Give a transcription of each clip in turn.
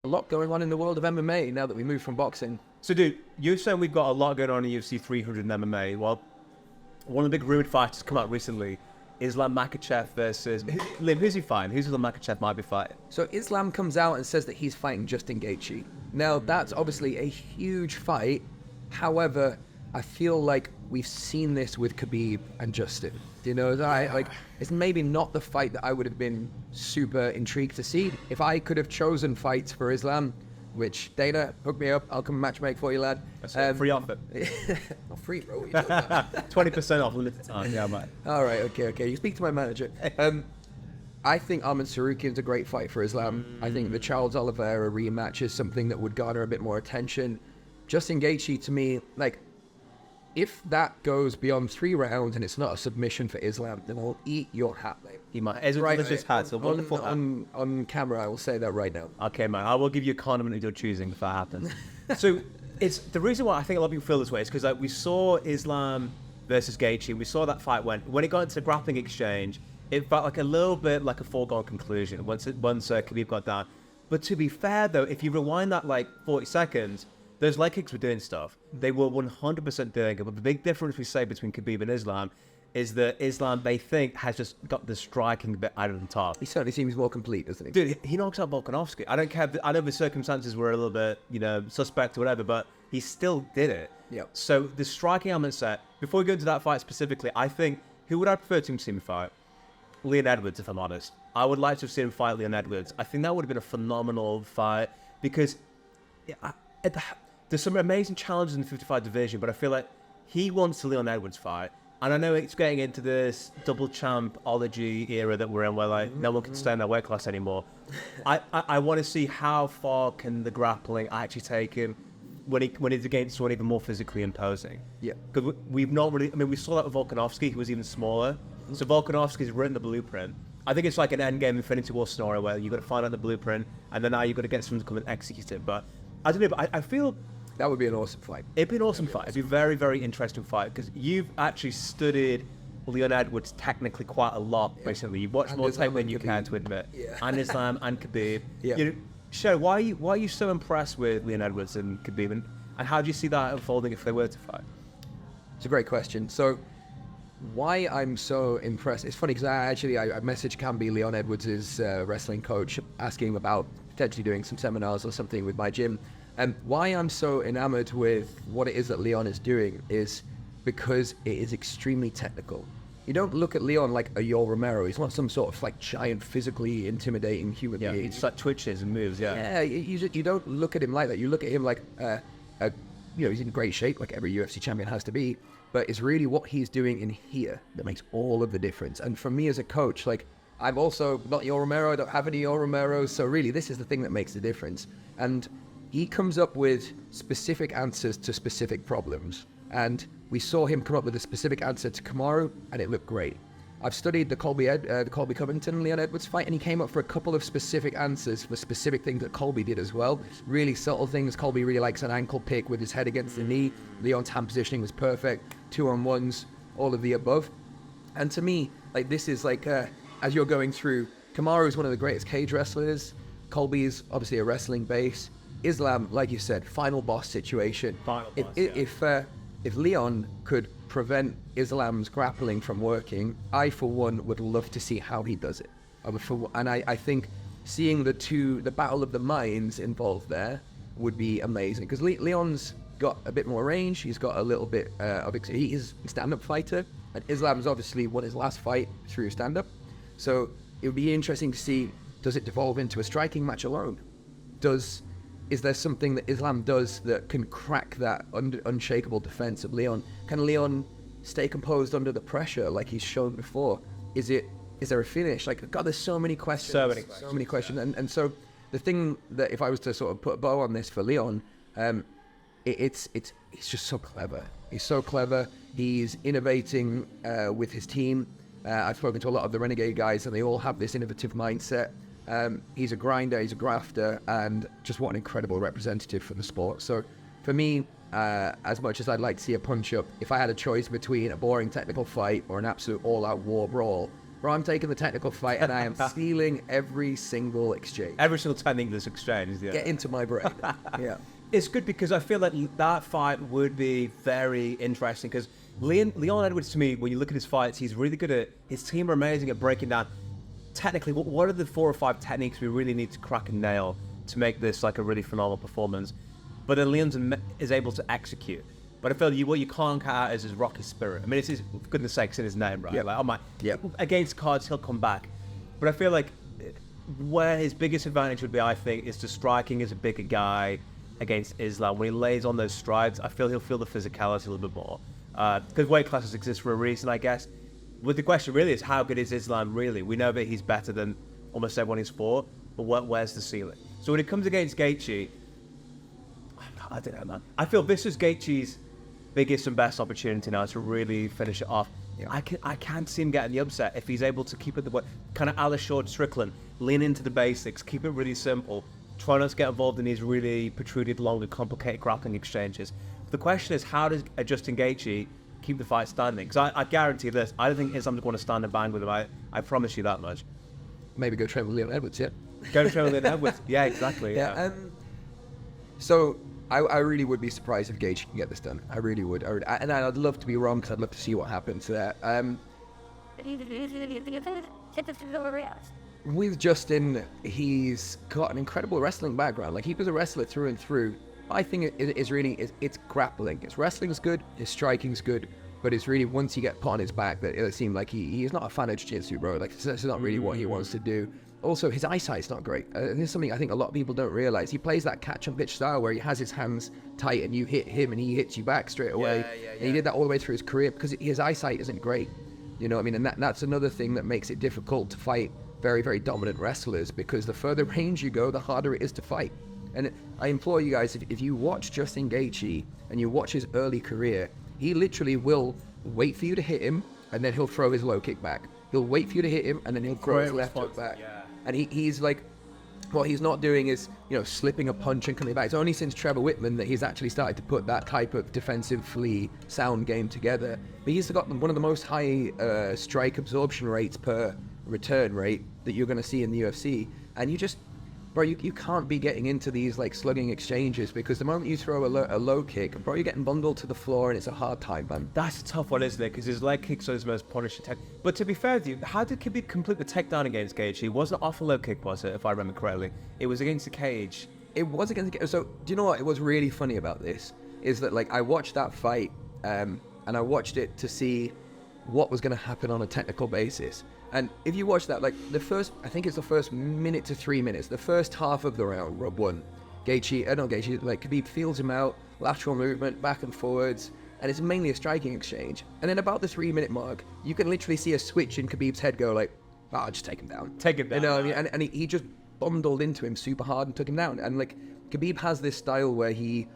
A lot going on in the world of MMA now that we moved from boxing. So, dude, you're saying we've got a lot going on in UFC 300 and MMA. Well, one of the big rumored fights has come out recently. Islam Makhachev versus... Liam, who's he fighting? Who's Islam Makhachev might be fighting? So Islam comes out and says that he's fighting Justin Gaethje. Now, that's obviously a huge fight. However, I feel like we've seen this with Khabib and Justin. You know, it's maybe not the fight that I would have been super intrigued to see. If I could have chosen fights for Islam, which Dana, hook me up, I'll come matchmake for you, lad. That's free offer. Not free, bro. What are you talking about? 20% off limited time. Yeah, mate. All right, okay. You speak to my manager. I think Ahmed Sarukian's a great fight for Islam. I think the Charles Oliveira rematch is something that would garner a bit more attention. Justin Gaethje, to me, like, if that goes beyond 3 rounds and it's not a submission for Islam, then I'll eat your hat, mate. He might. It's a delicious hat. It's a wonderful hat. On camera, I will say that right now. Okay, man. I will give you a condiment of your choosing if that happens. So, it's the reason why I think a lot of people feel this way is because we saw Islam versus Gaethje. We saw that fight when it got into grappling exchange. It felt like a little bit like a foregone conclusion once Khabib got down. But to be fair, though, if you rewind that like 40 seconds, those leg kicks were doing stuff. They were 100% doing it. But the big difference we say between Khabib and Islam is that Islam, they think, has just got the striking bit out of the top. He certainly seems more complete, doesn't he? Dude, he knocks out Volkanovski. I don't care. I know the circumstances were a little bit, suspect or whatever, but he still did it. Yeah. So the striking element set, before we go into that fight specifically, I think, who would I prefer to see him fight? Leon Edwards, if I'm honest. I would like to have seen him fight Leon Edwards. I think that would have been a phenomenal fight because there's some amazing challenges in the 55 division, but I feel like he wants the Leon Edwards fight. And I know it's getting into this double champ-ology era that we're in where like no one can stay in their weight class anymore. I want to see how far can the grappling actually take him when he's against someone even more physically imposing. Yeah. Because we've not really... I mean, we saw that with Volkanovski, who was even smaller. So Volkanovski's written the blueprint. I think it's like an endgame Infinity War scenario where you've got to find out the blueprint and then now you've got to get someone to come and execute it. But I don't know, but I feel... That would be an awesome fight. It'd be an awesome fight. It'd be a very, very interesting fight because you've actually studied Leon Edwards technically quite a lot recently. You've watched more tape than you can to admit. Yeah. And Islam and Khabib. Yeah. Shay, why are you so impressed with Leon Edwards and Khabib? And how do you see that unfolding if they were to fight? It's a great question. So, why I'm so impressed? It's funny because I messaged Camby, Leon Edwards' wrestling coach, asking him about potentially doing some seminars or something with my gym. And why I'm so enamored with what it is that Leon is doing is because it is extremely technical. You don't look at Leon like a Yoel Romero. He's not some sort of like giant, physically intimidating human being. It's like twitches and moves, Yeah, you don't look at him like that. You look at him like, he's in great shape, like every UFC champion has to be. But it's really what he's doing in here that makes all of the difference. And for me as a coach, like, I'm also not Yoel Romero. I don't have any Yoel Romeros. So really, this is the thing that makes the difference. And he comes up with specific answers to specific problems. And we saw him come up with a specific answer to Kamaru, and it looked great. I've studied the Colby Covington Leon Edwards fight, and he came up for a couple of specific answers for specific things that Colby did as well. Really subtle things. Colby really likes an ankle pick with his head against the knee. Leon's hand positioning was perfect. 2-on-1s, all of the above. And to me, like, this is like, as you're going through, Kamaru is one of the greatest cage wrestlers. Colby is obviously a wrestling base. Islam, like you said, final boss situation. If Leon could prevent Islam's grappling from working, I, for one, would love to see how he does it. I think seeing the battle of the minds involved there would be amazing. Because Leon's got a bit more range. He's got a little bit he's a stand-up fighter. And Islam's obviously won his last fight through stand-up. So it would be interesting to see, does it devolve into a striking match alone? Is there something that Islam does that can crack that unshakable defense of Leon? Can Leon stay composed under the pressure like he's shown before? Is there a finish? Like, God, there's so many questions. So many questions. Yeah. And so the thing that if I was to sort of put a bow on this for Leon, he's just so clever. He's so clever. He's innovating with his team. I've spoken to a lot of the Renegade guys, and they all have this innovative mindset. He's a grinder, he's a grafter, and just what an incredible representative for the sport. So for me, as much as I'd like to see a punch-up, if I had a choice between a boring technical fight or an absolute all-out war brawl, Bro, I'm taking the technical fight, and I am stealing every single exchange. Every single technique that's exchanged. Yeah. Get into my brain. Yeah. It's good because I feel like that fight would be very interesting because Leon Edwards, to me, when you look at his fights, he's really good at, his team are amazing at breaking down technically what are the 4 or 5 techniques we really need to crack and nail to make this like a really phenomenal performance. But then Leon is able to execute. But I feel what you can't cut out is his rocky spirit. I mean, it's his, for goodness sakes, in his name, right? Yep. Like, oh my, Yep. Against cards, he'll come back. But I feel like where his biggest advantage would be, I think, is to striking as a bigger guy against Islam. When he lays on those strides, I feel he'll feel the physicality a little bit more. Because weight classes exist for a reason, I guess. But the question really is, how good is Islam really? We know that he's better than almost everyone he's fought, but where's the ceiling? So when it comes against Gaethje, I don't know, man. I feel this is Gaethje's biggest and best opportunity now to really finish it off. Yeah. I can't see him getting the upset if he's able to keep it the way, kind of a la Short Strickland, lean into the basics, keep it really simple, try not to get involved in these really protruded, long and complicated grappling exchanges. The question is, how does Justin Gaethje keep the fight standing? Because I guarantee this, I don't think Islam's going to stand and bang with him. I promise you that much. Maybe go train with Leon Edwards, yeah. Go to train with Leon Edwards. Yeah, exactly. Yeah. So I really would be surprised if Gaethje can get this done. I really would. And I'd love to be wrong because I'd love to see what happens there. With Justin, he's got an incredible wrestling background. Like, he was a wrestler through and through. I think it's grappling. His wrestling's good, his striking's good, but it's really once you get put on his back that it seemed like he's not a fan of jiu-jitsu, bro. Like, that's not really what he wants to do. Also, his eyesight's not great. This is something I think a lot of people don't realize. He plays that catch and pitch style where he has his hands tight and you hit him and he hits you back straight away. Yeah. And he did that all the way through his career because his eyesight isn't great. You know what I mean? And that's another thing that makes it difficult to fight very, very dominant wrestlers, because the further range you go, the harder it is to fight. And I implore you guys, if you watch Justin Gaethje and you watch his early career, he literally will wait for you to hit him and then he'll throw his low kick back. He'll wait for you to hit him and then he'll throw his left hook back. Yeah. And he's like, what he's not doing is, slipping a punch and coming back. It's only since Trevor Whitman that he's actually started to put that type of defensively sound game together. But he's got one of the most high strike absorption rates per return rate that you're going to see in the UFC. And you just, bro, you can't be getting into these like slugging exchanges, because the moment you throw a low kick, bro, you're getting bundled to the floor and it's a hard time, man. That's a tough one, isn't it? Because his leg kicks are his most punishing tech. But to be fair with you, how did Khabib complete the takedown against Gaethje? It wasn't off a low kick, was it, if I remember correctly? It was against the cage. It was against the cage. So, do you know what? It was really funny about this is that, like, I watched that fight and I watched it to see what was going to happen on a technical basis. And if you watch that, like, I think it's the first minute to 3 minutes, the first half of the round, Rob won. Khabib feels him out, lateral movement, back and forwards, and it's mainly a striking exchange. And then about the 3 minute mark, you can literally see a switch in Khabib's head go like, I'll just take him down. Take him down. You know what I mean? And he just bundled into him super hard and took him down. And like, Khabib has this style where he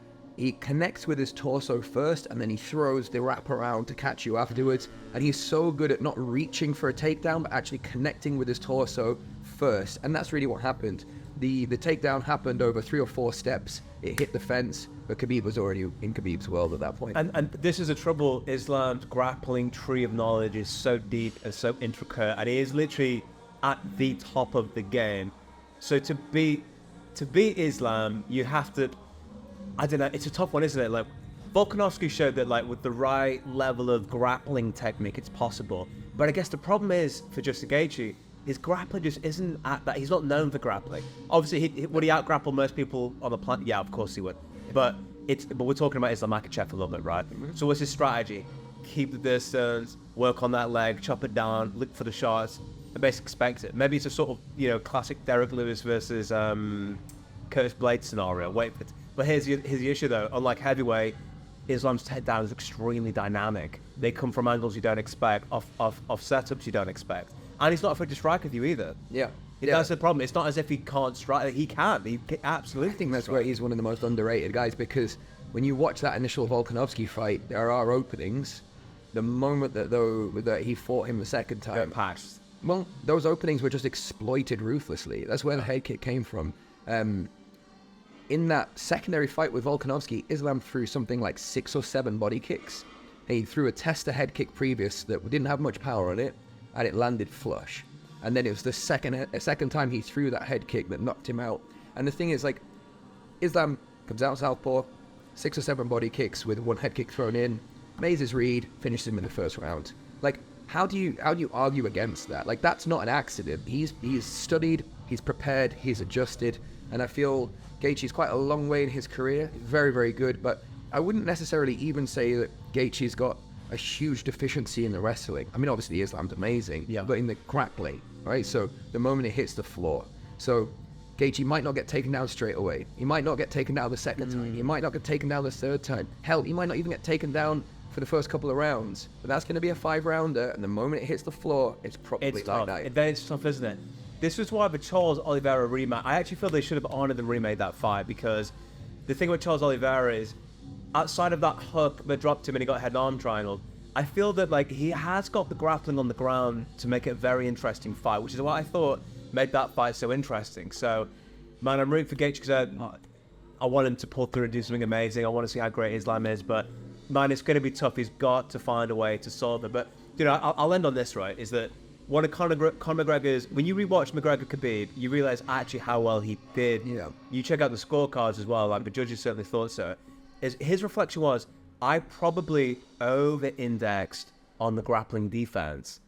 connects with his torso first, and then he throws the wrap around to catch you afterwards. And he's so good at not reaching for a takedown, but actually connecting with his torso first. And that's really what happened. The takedown happened over 3 or 4 steps. It hit the fence, but Khabib was already in Khabib's world at that point. And this is the trouble. Islam's grappling tree of knowledge is so deep and so intricate, and he is literally at the top of the game. So to beat Islam, you have to, I don't know, it's a tough one, isn't it? Like, Volkanovski showed that, like, with the right level of grappling technique, it's possible. But I guess the problem is, for Justin Gaethje, his grappling just isn't at that. He's not known for grappling. Obviously, would he out-grapple most people on the planet? Yeah, of course he would. But we're talking about Islam Makhachev a little bit, right? Mm-hmm. So what's his strategy? Keep the distance, work on that leg, chop it down, look for the shots, and basically expect it. Maybe it's a sort of, classic Derek Lewis versus Curtis Blade scenario. Wait for it. But here's the issue, though. Unlike heavyweight, Islam's takedown is extremely dynamic. They come from angles you don't expect, off setups you don't expect. And he's not afraid to strike with you either. Yeah. That's the problem. It's not as if he can't strike. He can. He absolutely. I think that's where he's one of the most underrated guys, because when you watch that initial Volkanovski fight, there are openings. The moment that he fought him the second time, patched. Well, those openings were just exploited ruthlessly. That's where the head kick came from. In that secondary fight with Volkanovski, Islam threw something like 6 or 7 body kicks. He threw a tester head kick previous that didn't have much power on it. and it landed flush. And then it was the second time he threw that head kick that knocked him out. And the thing is, like, Islam comes out southpaw, 6 or 7 body kicks with 1 head kick thrown in, mazes Reed, finishes him in the first round. Like, how do you argue against that? Like, that's not an accident. He's studied, he's prepared, he's adjusted, and I feel Gaethje's quite a long way in his career. Very, very good, but I wouldn't necessarily even say that Gaethje's got a huge deficiency in the wrestling. I mean, obviously Islam's amazing, but in the grappling, right? So the moment it hits the floor, so Gaethje might not get taken down straight away. He might not get taken down the second time. He might not get taken down the third time. Hell, he might not even get taken down for the first couple of rounds. But that's going to be a 5-rounder, and the moment it hits the floor, it's probably It's like tough. that. Then it's tough, isn't it? This was why the Charles Oliveira rematch, I actually feel they should have honored and remade that fight, because the thing with Charles Oliveira is, outside of that hook that dropped him and he got head and arm triangle, I feel that like he has got the grappling on the ground to make it a very interesting fight, which is what I thought made that fight so interesting. So, man, I'm rooting for Gaethje because I want him to pull through and do something amazing. I want to see how great Islam is, but man, it's going to be tough. He's got to find a way to solve it. But, you know, I'll end on this, right, is that one of Conor McGregor's, when you rewatch McGregor Khabib, you realize actually how well he did. Yeah. You check out the scorecards as well, like the judges certainly thought so. His reflection was, I probably over-indexed on the grappling defense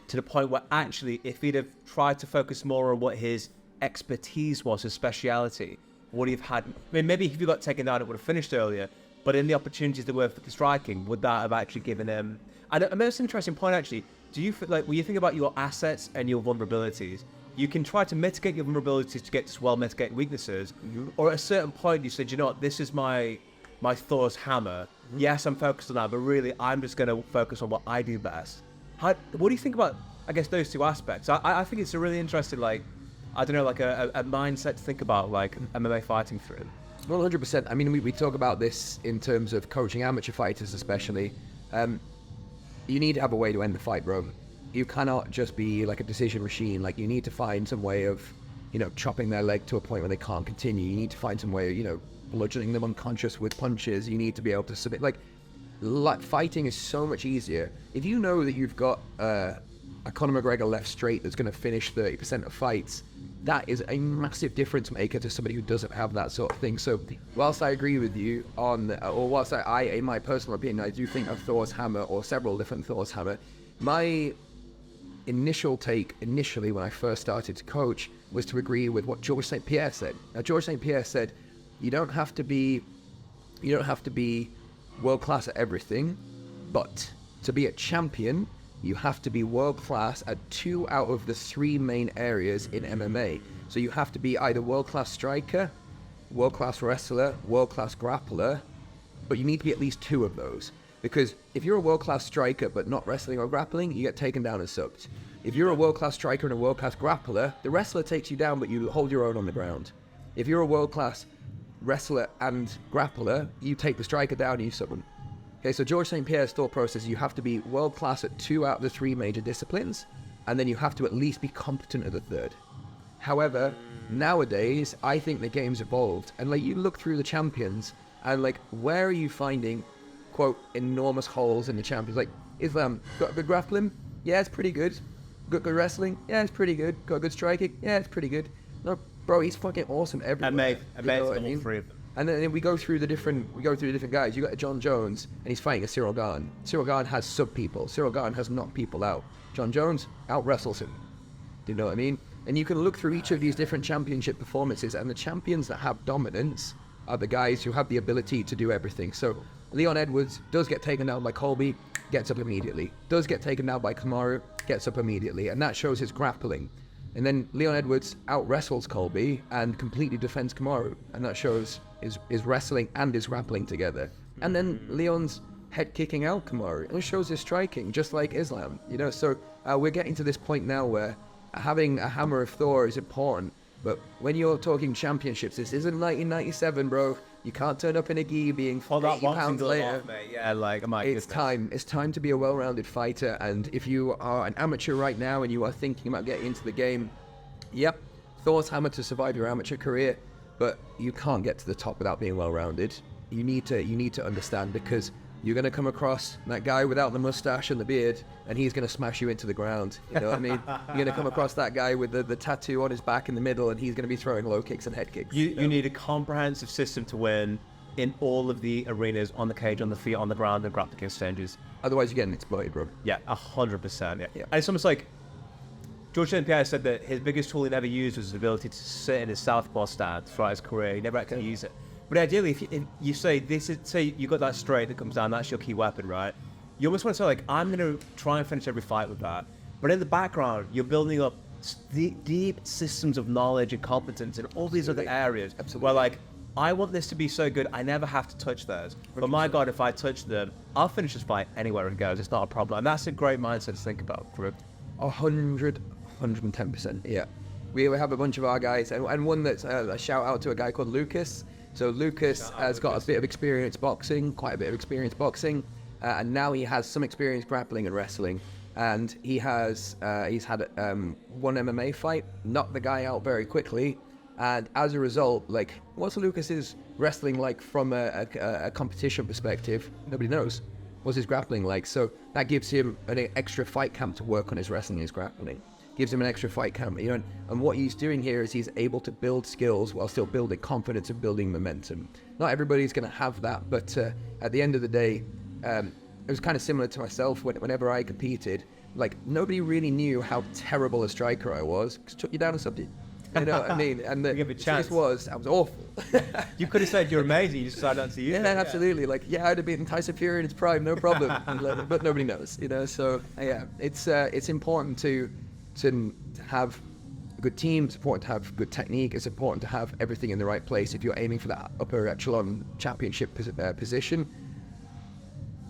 to the point where actually, if he'd have tried to focus more on what his expertise was, his speciality, would he have had, I mean, maybe if he got taken down, it would have finished earlier, but in the opportunities there were for the striking, would that have actually given him, and I mean, it's an interesting point actually, do you feel like, when you think about your assets and your vulnerabilities, you can try to mitigate your vulnerabilities to get to well-mitigated weaknesses, or at a certain point you said, you know what, this is my Thor's hammer. Yes, I'm focused on that, but really, I'm just going to focus on what I do best. What do you think about, I guess, those two aspects? I think it's a really interesting, like, I don't know, like a mindset to think about, like, MMA fighting through. 100%. I mean, we talk about this in terms of coaching amateur fighters, especially. You need to have a way to end the fight, bro. You cannot just be like a decision machine. Like, you need to find some way of, you know, chopping their leg to a point where they can't continue. You need to find some way of, you know, bludgeoning them unconscious with punches. You need to be able to submit. Like fighting is so much easier if you know that you've got a Conor McGregor left straight that's going to finish 30% of fights. That is a massive difference maker to somebody who doesn't have that sort of thing. So whilst I agree with you on, or whilst I in my personal opinion, I do think of Thor's hammer, or several different Thor's hammer, my initial take initially when I first started to coach was to agree with what Georges St. Pierre said. Now, Georges St. Pierre said, you don't have to be world class at everything, but to be a champion, you have to be world class at 2 out of the 3 main areas in MMA. So you have to be either world class striker, world class wrestler, world class grappler, but you need to be at least 2 of those. Because if you're a world class striker but not wrestling or grappling, you get taken down and subbed. If you're a world class striker and a world class grappler, the wrestler takes you down, but you hold your own on the ground. If you're a world class wrestler and grappler, you take the striker down and you sub him. Okay, so Georges St. Pierre's thought process, you have to be world class at 2 out of the 3 major disciplines, and then you have to at least be competent at the 3rd. However, nowadays, I think the game's evolved, and like, you look through the champions, and like, where are you finding, quote, enormous holes in the champions? Like, Islam, got good grappling? Yeah, it's pretty good. Got good wrestling? Yeah, it's pretty good. Got good striking? Yeah, it's pretty good. No, bro, he's fucking awesome everywhere. Amazing, all 3 of them. And then we go through the different guys. You got John Jones, and he's fighting a Cyril Gane. Cyril Gane has sub people. Cyril Gane has knocked people out. John Jones out wrestles him. Do you know what I mean? And you can look through each of these different championship performances, and the champions that have dominance are the guys who have the ability to do everything. So Leon Edwards does get taken down by Colby, gets up immediately. Does get taken down by Kamaru, gets up immediately, and that shows his grappling. And then Leon Edwards out-wrestles Colby and completely defends Kamaru. And that shows his wrestling and his grappling together. And then Leon's head-kicking out Kamaru. And it shows his striking, just like Islam. You know, so we're getting to this point now where having a hammer of Thor is important. But when you're talking championships, this isn't 1997, bro. You can't turn up in a gi being 80 pounds later. Off, mate. Yeah, like, it's time. It's time to be a well-rounded fighter. And if you are an amateur right now and you are thinking about getting into the game, yep, Thor's hammer to survive your amateur career. But you can't get to the top without being well-rounded. You need to understand, because you're going to come across that guy without the mustache and the beard, and he's going to smash you into the ground. You know what I mean? You're going to come across that guy with the tattoo on his back in the middle, and he's going to be throwing low kicks and head kicks. You need a comprehensive system to win in all of the arenas, on the cage, on the feet, on the ground, and grappling exchanges. Otherwise, you're getting exploited, bro. Yeah, 100%. Yeah. And it's almost like George St. Pierre said that his biggest tool he never used was his ability to sit in his southpaw stance throughout his career. He never actually used it. But ideally, if you say this is, say you got that straight that comes down, that's your key weapon, right? You almost want to say, like, I'm going to try and finish every fight with that. But in the background, you're building up deep systems of knowledge and competence in all these other areas. Absolutely. Where, like, I want this to be so good, I never have to touch theirs. But my God, if I touch them, I'll finish this fight anywhere it goes. It's not a problem. And that's a great mindset to think about. 110%. Yeah. We have a bunch of our guys, and one that's a shout out to a guy called Lucas. So Lucas has got a bit of experience boxing, quite a bit of experience boxing, and now he has some experience grappling and wrestling. And he's had one MMA fight, knocked the guy out very quickly, and as a result, like, what's Lucas's wrestling like from a competition perspective? Nobody knows. What's his grappling like? So that gives him an extra fight camp to work on his wrestling and his grappling. Gives him an extra fight camp, you know, and what he's doing here is he's able to build skills while still building confidence and building momentum. Not everybody's going to have that, but at the end of the day, it was kind of similar to myself whenever I competed. Like, nobody really knew how terrible a striker I was, because I took you down and subbed you. You know what I mean? And the truth was, I was awful. You could have said you're amazing, you just decided not to use it. Yeah, absolutely. Like, yeah, I'd have beaten Tyson Fury in his prime, no problem. But nobody knows, you know. So yeah, it's important to have a good team. It's important to have good technique. It's important to have everything in the right place if you're aiming for that upper echelon championship position.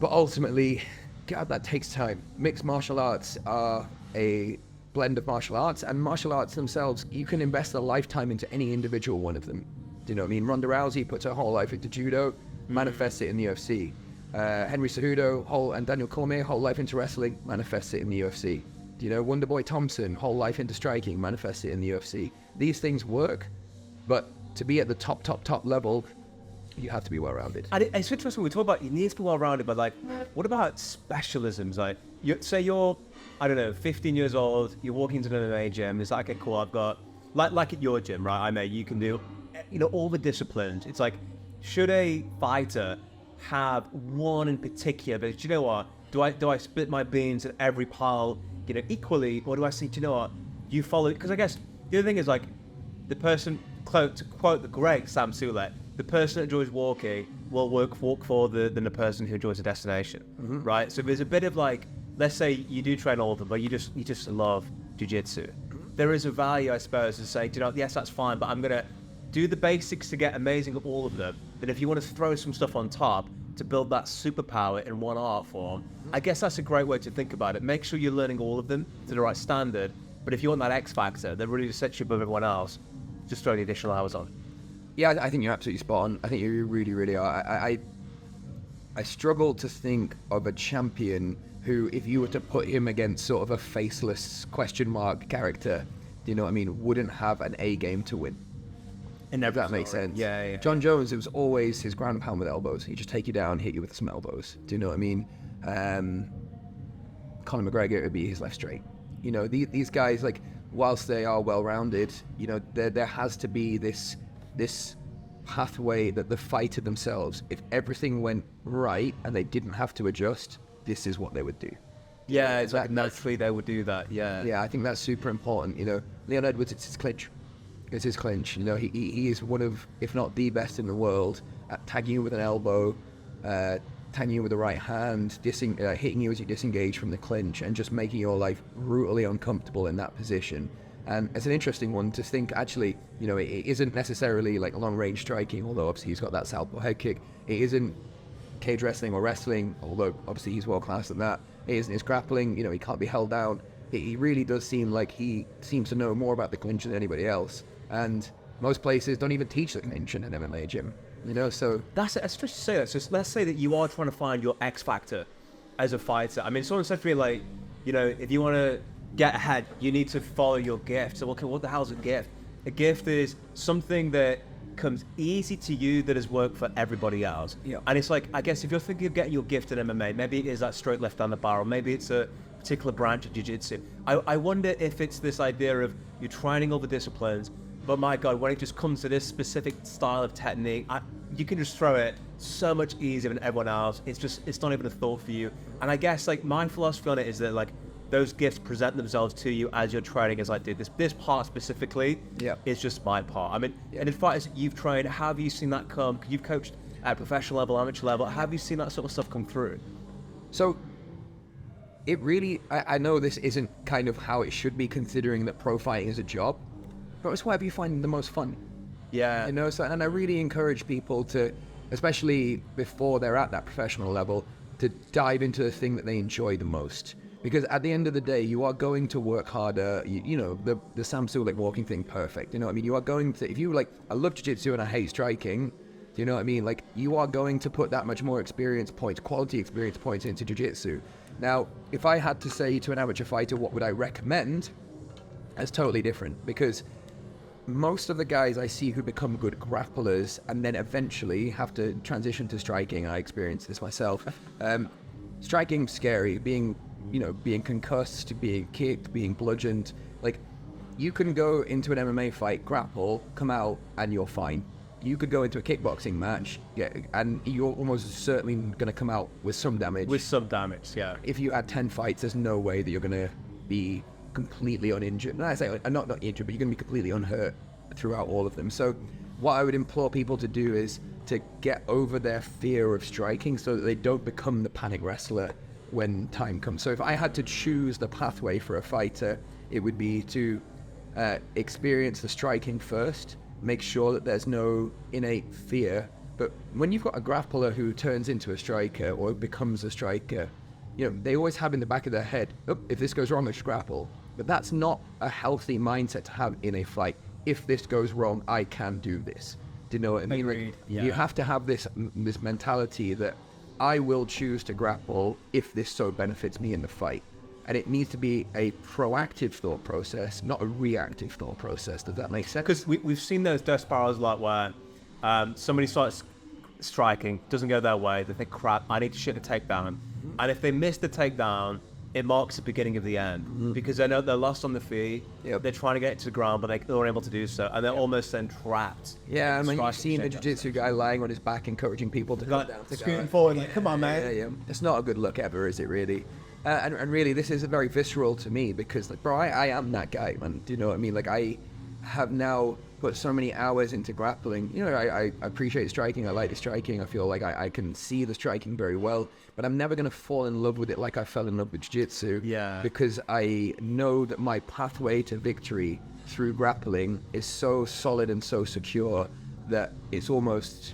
But ultimately, God, that takes time. Mixed martial arts are a blend of martial arts, and martial arts themselves, you can invest a lifetime into any individual one of them. Do you know what I mean? Ronda Rousey puts her whole life into judo, manifests it in the UFC. Henry Cejudo and Daniel Cormier, whole life into wrestling, manifests it in the UFC. You know, Wonderboy Thompson, whole life into striking, manifests it in the UFC. These things work, but to be at the top level, you have to be well-rounded. And it's interesting, we talk about you need to be well-rounded, but like, what about specialisms? Like, say you're, I don't know, 15 years old, you're walking into an MMA gym, it's like, okay, cool, I've got, like at your gym, right, you can do, you know, all the disciplines. It's like, should a fighter have one in particular? But do you know what? Do I split my beans at every pile, you know, equally, or do I say, do you know what, you follow? Because I guess the other thing is, like, the person, to quote the great Sam Sulek, the person that enjoys walking will walk for the person who enjoys the destination, right? So there's a bit of like, let's say you do train all of them, but you just love jiu-jitsu. There is a value, I suppose, to say, you know, yes, that's fine, but I'm gonna do the basics to get amazing at all of them. But if you want to throw some stuff on top to build that superpower in one art form, I guess that's a great way to think about it. Make sure you're learning all of them to the right standard. But if you want that X factor that really sets you above everyone else, just throw the additional hours on. Yeah, I think you're absolutely spot on. I think you really, really are. I struggle to think of a champion who, if you were to put him against sort of a faceless question mark character, do you know what I mean, wouldn't have an A game to win. If that makes sense. Yeah. John Jones, it was always his ground and pound with elbows. He'd just take you down, hit you with some elbows. Do you know what I mean? Conor McGregor, it would be his left straight. You know, these guys, like, whilst they are well-rounded, you know, there has to be this pathway that the fighter themselves, if everything went right and they didn't have to adjust, this is what they would do. Yeah, it's like naturally they would do that. Yeah, I think that's super important. You know, Leon Edwards, it's his clinch. It's his clinch. You know, he is one of, if not the best in the world at tagging you with an elbow, tagging you with the right hand, hitting you as you disengage from the clinch, and just making your life brutally uncomfortable in that position. And it's an interesting one to think, actually, you know, it isn't necessarily like long-range striking, although obviously he's got that southpaw head kick. It isn't cage wrestling or wrestling, although obviously he's world-class at that. It isn't his grappling, you know, he can't be held down. He really does seem like he seems to know more about the clinch than anybody else. And most places don't even teach the clinch in an MMA gym, you know, so... That's just to say that. So let's say that you are trying to find your X factor as a fighter. I mean, someone said to me, like, you know, if you want to get ahead, you need to follow your gift. So, okay, what the hell's a gift? A gift is something that comes easy to you that has worked for everybody else. Yeah. And it's like, I guess if you're thinking of getting your gift in MMA, maybe it is that straight left down the barrel, maybe it's a particular branch of jiu-jitsu. I wonder if it's this idea of you're training all the disciplines, but my God, when it just comes to this specific style of technique, you can just throw it so much easier than everyone else. It's not even a thought for you. And I guess like my philosophy on it is that like those gifts present themselves to you as you're training. As like, dude, this part specifically is just my part. I mean, and in fact, as you've trained, how have you seen that come? You've coached at professional level, amateur level. How have you seen that sort of stuff come through? So it really, I know this isn't kind of how it should be, considering that pro fighting is a job, but it's whatever you find the most fun. Yeah. You know, so, and I really encourage people to, especially before they're at that professional level, to dive into the thing that they enjoy the most. Because at the end of the day, you are going to work harder. You know, the Sam Sulek walking thing, perfect. You know what I mean? You are going to, if you like, I love jiu-jitsu and I hate striking, do you know what I mean? Like, you are going to put that much more experience points, quality experience points into jiu-jitsu. Now, if I had to say to an amateur fighter, what would I recommend? That's totally different, because most of the guys I see who become good grapplers and then eventually have to transition to striking, I experienced this myself. Striking's scary, being concussed, being kicked, being bludgeoned. Like, you can go into an MMA fight, grapple, come out, and you're fine. You could go into a kickboxing match, and you're almost certainly going to come out with some damage. With some damage, yeah. If you had 10 fights, there's no way that you're going to be completely uninjured. And I say, not injured, but you're going to be completely unhurt throughout all of them. So what I would implore people to do is to get over their fear of striking so that they don't become the panic wrestler when time comes. So if I had to choose the pathway for a fighter, it would be to experience the striking first, make sure that there's no innate fear. But when you've got a grappler who turns into a striker or becomes a striker, you know, they always have in the back of their head, oh, if this goes wrong, I should grapple. But that's not a healthy mindset to have in a fight. If this goes wrong, I can do this. Do you know what I mean? Like, you have to have this mentality that I will choose to grapple if this so benefits me in the fight. And it needs to be a proactive thought process, not a reactive thought process. Does that make sense? Because we've seen those death spirals like where somebody starts striking, doesn't go their way, they think, crap, I need to shoot a takedown. And if they miss the takedown, it marks the beginning of the end. Because they know they're lost on the feet, they're trying to get it to the ground, but they're unable to do so, and they're almost then trapped. Yeah, I mean, you've seen a jiu-jitsu guy lying on his back encouraging people to come down. Scooting forward, like, come on, man. Yeah. It's not a good look ever, is it, really? And really, this is very visceral to me because, like, bro, I am that guy, man. Do you know what I mean? Like, I have now put so many hours into grappling. You know, I appreciate striking. I like the striking. I feel like I can see the striking very well. But I'm never going to fall in love with it like I fell in love with jiu-jitsu. Yeah. Because I know that my pathway to victory through grappling is so solid and so secure that it's almost...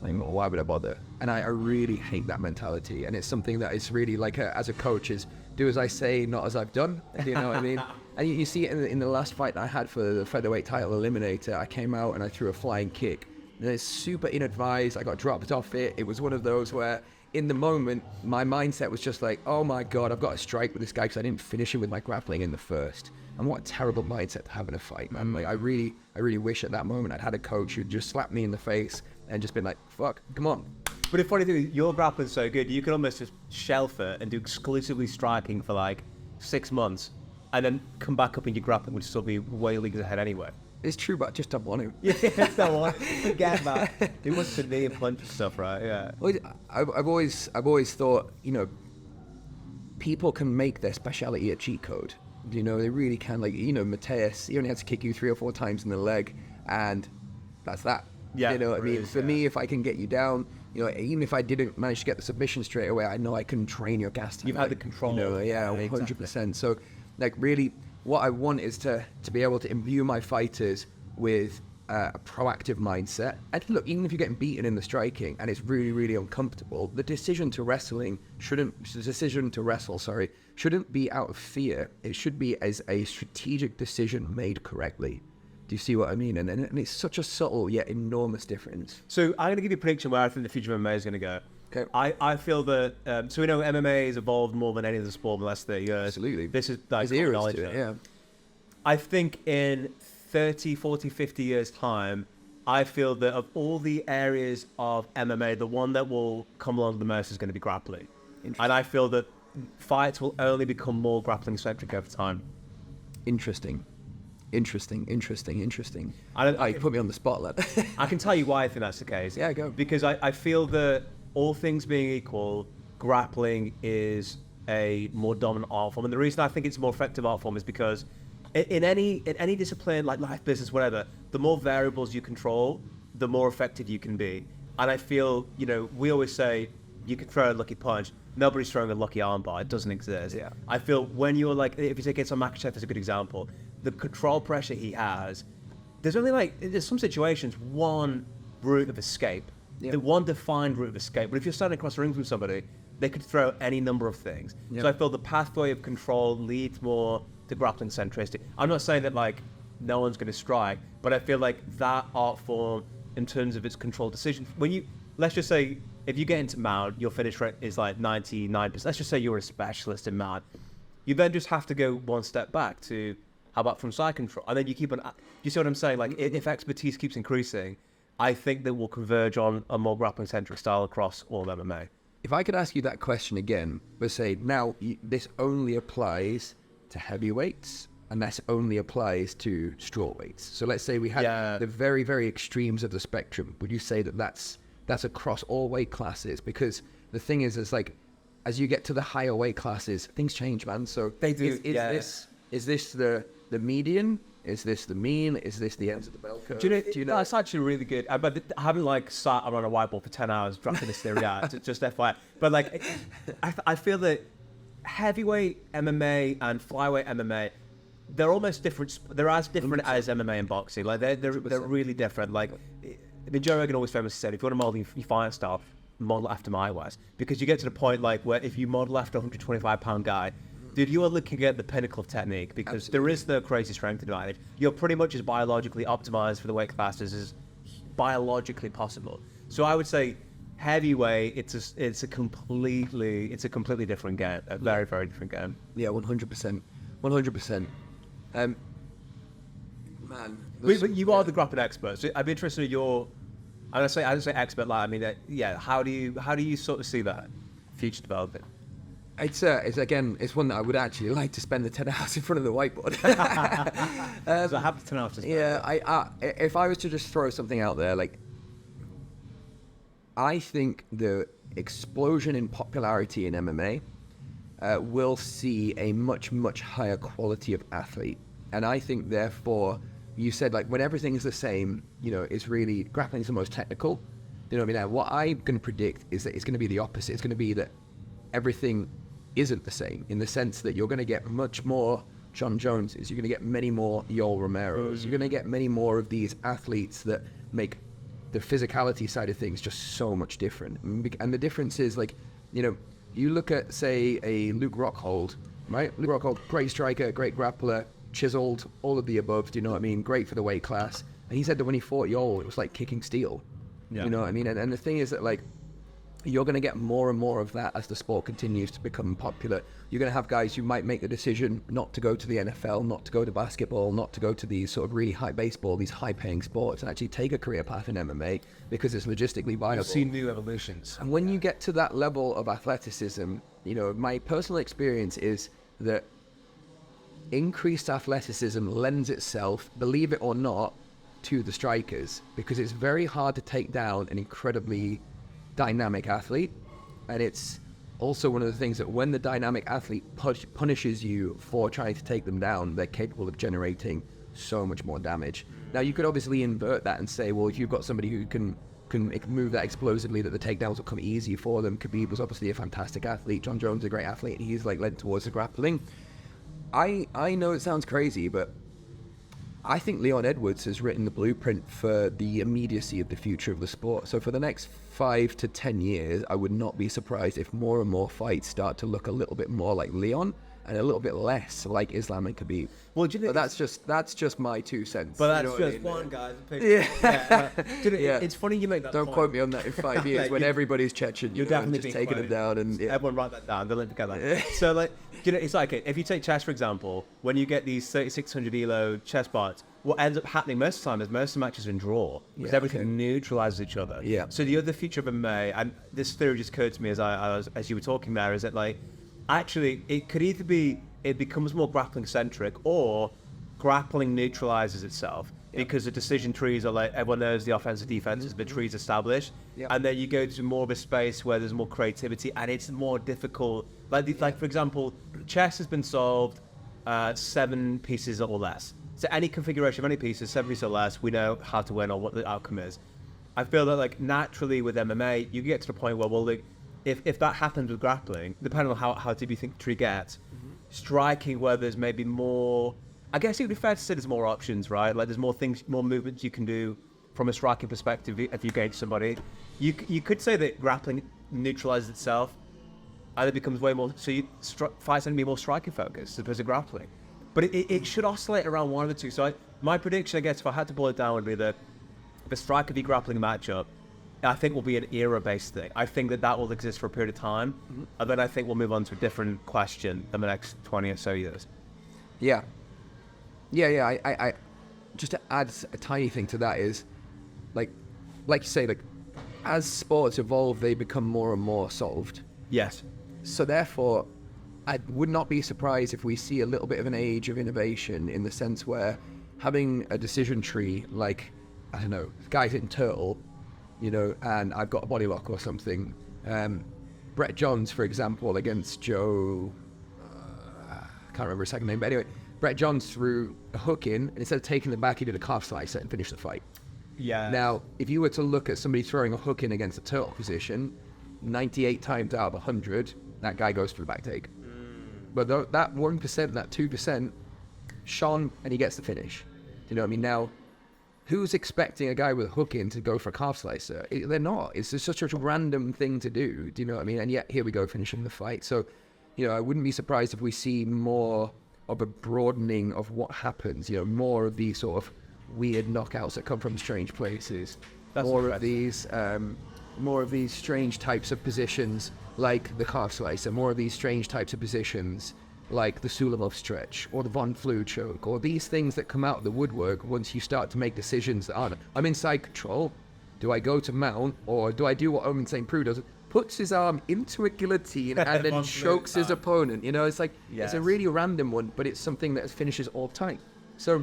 like, why would I bother? And I really hate that mentality. And it's something that is really like, as a coach, is do as I say, not as I've done. Do you know what I mean? And you see it in the last fight I had for the featherweight title eliminator. I came out and I threw a flying kick. And it's super inadvised. I got dropped off it. It was one of those where, in the moment, my mindset was just like, oh my God, I've got to strike with this guy because I didn't finish him with my grappling in the first. And what a terrible mindset to have in a fight, man. Like, I really wish at that moment I'd had a coach who'd just slapped me in the face and just been like, fuck, come on. But the funny thing is, your grappling's so good, you can almost just shelf it and do exclusively striking for like 6 months, and then come back up and your grappling would still be way leagues ahead anyway. It's true, but I just don't want to. Yeah, it's not one. Forget that. It wants to knee and punch and stuff, right? Yeah. Well, I've always thought, you know, people can make their speciality a cheat code. You know, they really can. Like, you know, Mateus, he only had to kick you 3 or 4 times in the leg, and that's that. Yeah. You know what I mean? For me, if I can get you down, you know, even if I didn't manage to get the submission straight away, I know I can train your gas time. You've had the control. You know, yeah, 100%. Exactly. So, like, really, what I want is to be able to imbue my fighters with a proactive mindset. And look, even if you're getting beaten in the striking and it's really, really uncomfortable, the decision to wrestle shouldn't be out of fear. It should be as a strategic decision made correctly. Do you see what I mean? And it's such a subtle yet enormous difference. So I'm going to give you a prediction where I think the future of MMA is going to go. Okay. I feel that, so we know MMA has evolved more than any other sport in the last 30 years. Absolutely. This is like There's knowledge. to it, yeah. I think in 30, 40, 50 years' time, I feel that of all the areas of MMA, the one that will come along the most is going to be grappling. And I feel that fights will only become more grappling centric over time. Interesting. You put me on the spot, lad. I can tell you why I think that's the case. Yeah, go. Because I feel that all things being equal, grappling is a more dominant art form. And the reason I think it's a more effective art form is because in any discipline, like life, business, whatever, the more variables you control, the more effective you can be. And I feel, we always say you can throw a lucky punch. Nobody's throwing a lucky armbar. It doesn't exist. Yeah. I feel when you're like, if you take it on Makhachev as a good example, the control pressure he has, there's some situations, one route of escape, the one defined route of escape. But if you're standing across the ring from somebody, they could throw any number of things. Yep. So I feel the pathway of control leads more to grappling centricity. I'm not saying that like no one's going to strike, but I feel like that art form, in terms of its control decision, let's just say if you get into mount, your finish rate is like 99%. Let's just say you're a specialist in mount. You then just have to go one step back to, how about from side control? And then you keep on, you see what I'm saying? Like if expertise keeps increasing, I think that we'll converge on a more grappling centric style across all of MMA. If I could ask you that question again, but say now this only applies to heavyweights and this only applies to strawweights. So let's say we had the very, very extremes of the spectrum. Would you say that that's across all weight classes? Because the thing is like, as you get to the higher weight classes, things change, man. So they do. Is this the median? Is this the mean? Is this the ends of the bell curve? Do you know? That's actually really good. But I haven't like sat around a whiteboard for 10 hours drafting this theory out. Just FYI. But like, I feel that heavyweight MMA and flyweight MMA, they're almost different. They're as different as MMA and boxing. Like they're really different. Like, I mean, Joe Rogan always famously said, if you want to model your fight style, model after my ways, because you get to the point like where if you model after a 125-pound guy, dude, you are looking at the pinnacle of technique, because there is the crazy strength advantage. You're pretty much as biologically optimized for the weight classes as biologically possible. So I would say heavyweight, it's a completely different game, a very, very different game. Yeah, 100%. Man, but you are the grappling expert. So I'd be interested in your. I don't say expert, like I mean, how do you sort of see that future developing? It's one that I would actually like to spend the 10 hours in front of the whiteboard. So I have the 10 hours to spend. Yeah, if I was to just throw something out there, like, I think the explosion in popularity in MMA will see a much, much higher quality of athlete. And I think, therefore, you said, like, when everything's the same, it's really, grappling's the most technical. You know what I mean? Now, what I'm going to predict is that it's going to be the opposite. It's going to be that everything isn't the same, in the sense that you're going to get much more John Joneses, you're going to get many more Yoel Romeros, you're going to get many more of these athletes that make the physicality side of things just so much different. And the difference is, like, you look at, say, a Luke Rockhold, right? Luke Rockhold, great striker, great grappler, chiseled, all of the above, do you know what I mean? Great for the weight class. And he said that when he fought Yoel, it was like kicking steel. Yeah. You know what I mean? And the thing is that, like, you're going to get more and more of that as the sport continues to become popular. You're going to have guys who might make the decision not to go to the NFL, not to go to basketball, not to go to these sort of really high baseball, these high-paying sports, and actually take a career path in MMA because it's logistically viable. You'll see new evolutions. And when you get to that level of athleticism, my personal experience is that increased athleticism lends itself, believe it or not, to the strikers, because it's very hard to take down an incredibly dynamic athlete. And it's also one of the things that when the dynamic athlete punishes you for trying to take them down, they're capable of generating so much more damage. Now, you could obviously invert that and say, well, if you've got somebody who can move that explosively, that the takedowns will come easy for them. Khabib was obviously a fantastic athlete. John Jones is a great athlete, and he's like led towards the grappling. I know it sounds crazy, but I think Leon Edwards has written the blueprint for the immediacy of the future of the sport. So for the next 5 to 10 years, I would not be surprised if more and more fights start to look a little bit more like Leon and a little bit less like Islam and Khabib. Well, do you know, but that's just my 2 cents. But that's just one guy's opinion. Yeah. It's funny you make that Don't point. quote me on that in 5 years when everybody's Chechen. You're definitely just taking them down. And everyone write that down. They'll live together. So, like, it's like, if you take chess, for example, when you get these 3,600 elo chess bots, what ends up happening most of the time is most of the matches are in draw because everything neutralizes each other. Yeah. So the other feature of MMA, and this theory just occurred to me as you were talking there, is that like actually it could either be it becomes more grappling centric or grappling neutralizes itself because the decision trees are like everyone knows the offense and defense is the trees established, and then you go to more of a space where there's more creativity and it's more difficult. Like for example, chess has been solved 7 pieces or less. So any configuration of any pieces, 7 pieces or less, we know how to win or what the outcome is. I feel that like naturally with MMA, you get to the point where like, if that happens with grappling, depending on how deep you think the tree gets, striking where there's maybe more. I guess it would be fair to say there's more options, right? Like there's more things, more movements you can do from a striking perspective if you engage somebody. You could say that grappling neutralizes itself, and it becomes way more. So fights tend to be more striking focused as opposed to grappling. But it should oscillate around one of the two. So my prediction, I guess, if I had to boil it down, would be that the striker v grappling matchup, I think will be an era-based thing. I think that will exist for a period of time, and then I think we'll move on to a different question in the next 20 or so years. Yeah. I just to add a tiny thing to that is, like you say, like as sports evolve, they become more and more solved. Yes. So therefore, I would not be surprised if we see a little bit of an age of innovation in the sense where having a decision tree, like, I don't know, guy's in Turtle, you know, and I've got a body lock or something. Brett Johns, for example, against Joe, I can't remember his second name, but anyway, Brett Johns threw a hook in, and instead of taking the back, he did a calf slicer and finished the fight. Yeah. Now, if you were to look at somebody throwing a hook in against a turtle position, 98 times out of 100, that guy goes for the back take. But that 1%, that 2%, shone, and he gets the finish. You know what I mean? Now, who's expecting a guy with a hook in to go for a calf slicer? They're not. It's just such a random thing to do. Do you know what I mean? And yet, here we go, finishing the fight. So, you know, I wouldn't be surprised if we see more of a broadening of what happens. You know, more of these sort of weird knockouts that come from strange places. More of these strange types of positions like the calf slicer, more of these strange types of positions like the Sulamov stretch or the Von Flue choke, or these things that come out of the woodwork once you start to make decisions that aren't, I'm inside control, do I go to mount, or do I do what Omen St. Preux does, puts his arm into a guillotine and then chokes his opponent. You know, it's like, It's a really random one, but it's something that finishes all time. So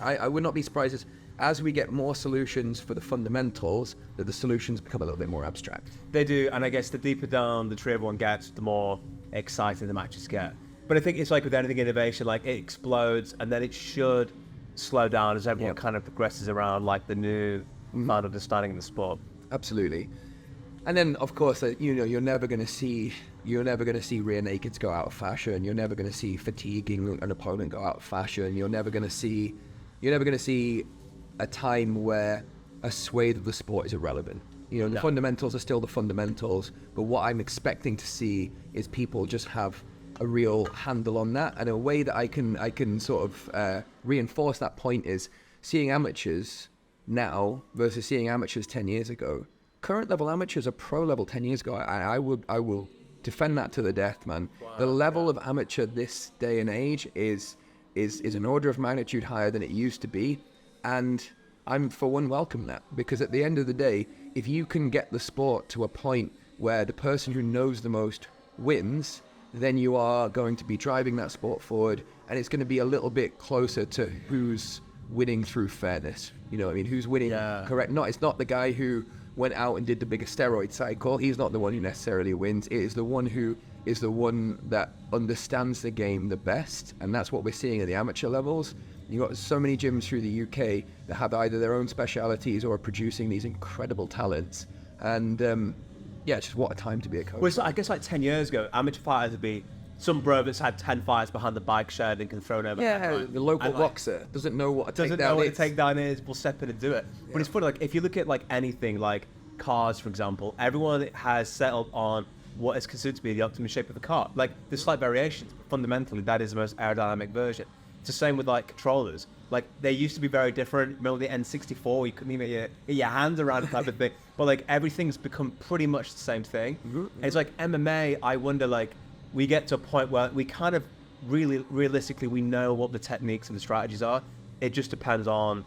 I would not be surprised as we get more solutions for the fundamentals, that the solutions become a little bit more abstract. They do, and I guess the deeper down the tree everyone gets, the more exciting the matches get. But I think it's like with anything innovation, like it explodes, and then it should slow down as everyone kind of progresses around, like the new found understanding in the sport. Absolutely. And then, of course, you know, you're never going to see rear nakeds go out of fashion. You're never going to see fatiguing an opponent go out of fashion. You're never going to see a time where a swathe of the sport is irrelevant. You know, the fundamentals are still the fundamentals, but what I'm expecting to see is people just have a real handle on that. And a way that I can sort of reinforce that point is seeing amateurs now versus seeing amateurs 10 years ago. Current level amateurs are pro level 10 years ago. I will defend that to the death, man. Wow, the level of amateur this day and age is an order of magnitude higher than it used to be. And I'm, for one, welcome that, because at the end of the day, if you can get the sport to a point where the person who knows the most wins, then you are going to be driving that sport forward, and it's going to be a little bit closer to who's winning through fairness. You know what I mean? Who's winning correct? It's not the guy who went out and did the biggest steroid cycle. He's not the one who necessarily wins. It is the one who is the one that understands the game the best, and that's what we're seeing at the amateur levels. You've got so many gyms through the UK that have either their own specialities or are producing these incredible talents. And just what a time to be a coach. Well, I guess like 10 years ago, amateur fighters would be some bro that's had 10 fights behind the bike shed and can throw over. Yeah, the local boxer doesn't know what a takedown is. Doesn't know what a takedown is, will step in and do it. Yeah. But it's funny, like if you look at like anything like cars, for example, everyone has settled on what is considered to be the optimum shape of the car. Like there's slight variations, but fundamentally that is the most aerodynamic version. It's the same with like controllers. Like they used to be very different. Remember the N64, you couldn't even get your hands around it type of thing. But like everything's become pretty much the same thing. Mm-hmm. It's like MMA, I wonder, like we get to a point where we kind of really realistically we know what the techniques and the strategies are. it just depends on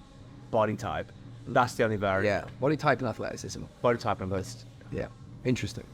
body type. That's the only variant. Yeah, body type and athleticism. Body type and both. Yeah, interesting.